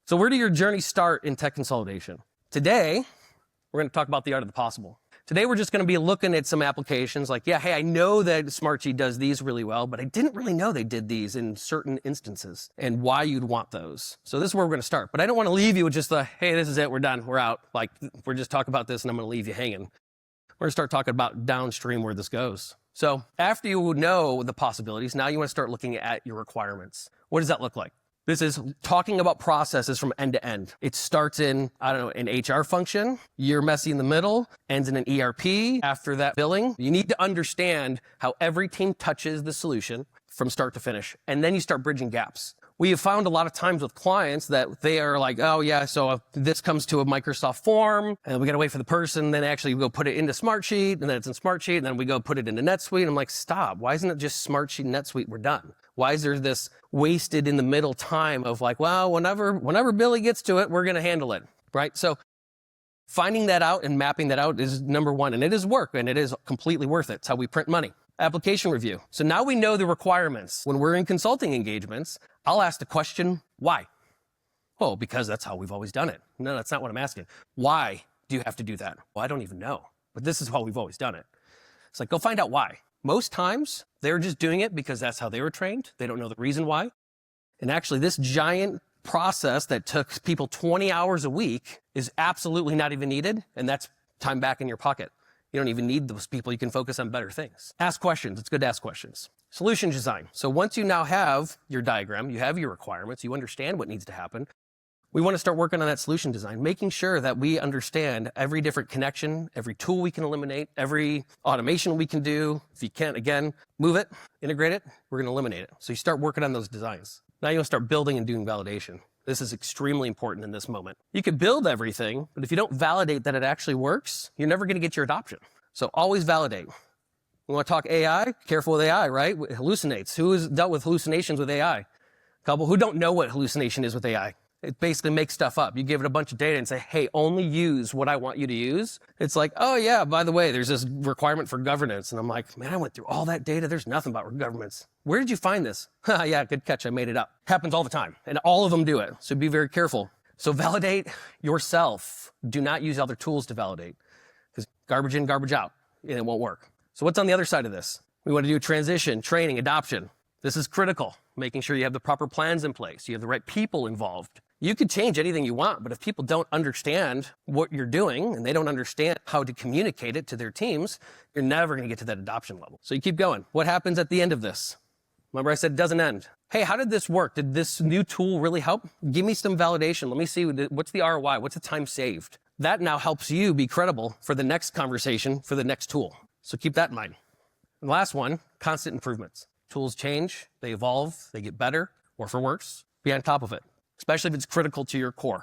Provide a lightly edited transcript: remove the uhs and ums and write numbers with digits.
So where do your journey start in tech consolidation? Today, we're going to talk about the art of the possible. Today, we're just going to be looking at some applications like, yeah, hey, I know that Smartsheet does these really well, but I didn't really know they did these in certain instances and why you'd want those. So this is where we're going to start. But I don't want to leave you with just the, hey, this is it, we're done, we're out. Like, we're just talking about this and I'm going to leave you hanging. We're going to start talking about downstream where this goes. So after you know the possibilities, now you want to start looking at your requirements. What does that look like? This is talking about processes from end to end. It starts in, I don't know, an HR function. You're messy in the middle, ends in an ERP. After that, billing. You need to understand how every team touches the solution from start to finish. And then you start bridging gaps. We have found a lot of times with clients that they are like, oh yeah, so this comes to a Microsoft form and we got to wait for the person. Then actually we go put it into Smartsheet and then it's in Smartsheet and then we go put it into NetSuite. I'm like, stop. Why isn't it just Smartsheet and NetSuite? We're done. Why is there this wasted in the middle time of like, well, whenever Billy gets to it, we're going to handle it, right? So finding that out and mapping that out is number one. And it is work and it is completely worth it. It's how we print money. Application review. So now we know the requirements. When we're in consulting engagements, I'll ask the question, why? Oh, because that's how we've always done it. No, that's not what I'm asking. Why do you have to do that? Well, I don't even know, but this is how we've always done it. It's like, go find out why. Most times they're just doing it because that's how they were trained. They don't know the reason why. And actually this giant process that took people 20 hours a week is absolutely not even needed. And that's time back in your pocket. You don't even need those people. You can focus on better things. Ask questions. It's good to ask questions. Solution design. So once you now have your diagram, you have your requirements, you understand what needs to happen, we want to start working on that solution design, making sure that we understand every different connection, every tool we can eliminate, every automation we can do. If you can't, again, move it, integrate it, we're going to eliminate it. So you start working on those designs. Now you want to start building and doing validation. This is extremely important in this moment. You can build everything, but if you don't validate that it actually works, you're never going to get your adoption. So always validate. We want to talk AI? Careful with AI, right? It hallucinates. Who has dealt with hallucinations with AI? A couple who don't know what hallucination is with AI. It basically makes stuff up. You give it a bunch of data and say, hey, only use what I want you to use. It's like, oh yeah, by the way, there's this requirement for governance. And I'm like, man, I went through all that data. There's nothing about governance. Where did you find this? Yeah, good catch. I made it up. Happens all the time. And all of them do it. So be very careful. So validate yourself. Do not use other tools to validate. Because garbage in, garbage out, and it won't work. So what's on the other side of this? We want to do transition, training, adoption. This is critical. Making sure you have the proper plans in place. You have the right people involved. You could change anything you want, but if people don't understand what you're doing and they don't understand how to communicate it to their teams, you're never going to get to that adoption level. So you keep going. What happens at the end of this? Remember I said it doesn't end. Hey, how did this work? Did this new tool really help? Give me some validation. Let me see what's the ROI? What's the time saved? That now helps you be credible for the next conversation, for the next tool. So keep that in mind. And the last one, constant improvements. Tools change, they evolve, they get better, or for worse, be on top of it, especially if it's critical to your core.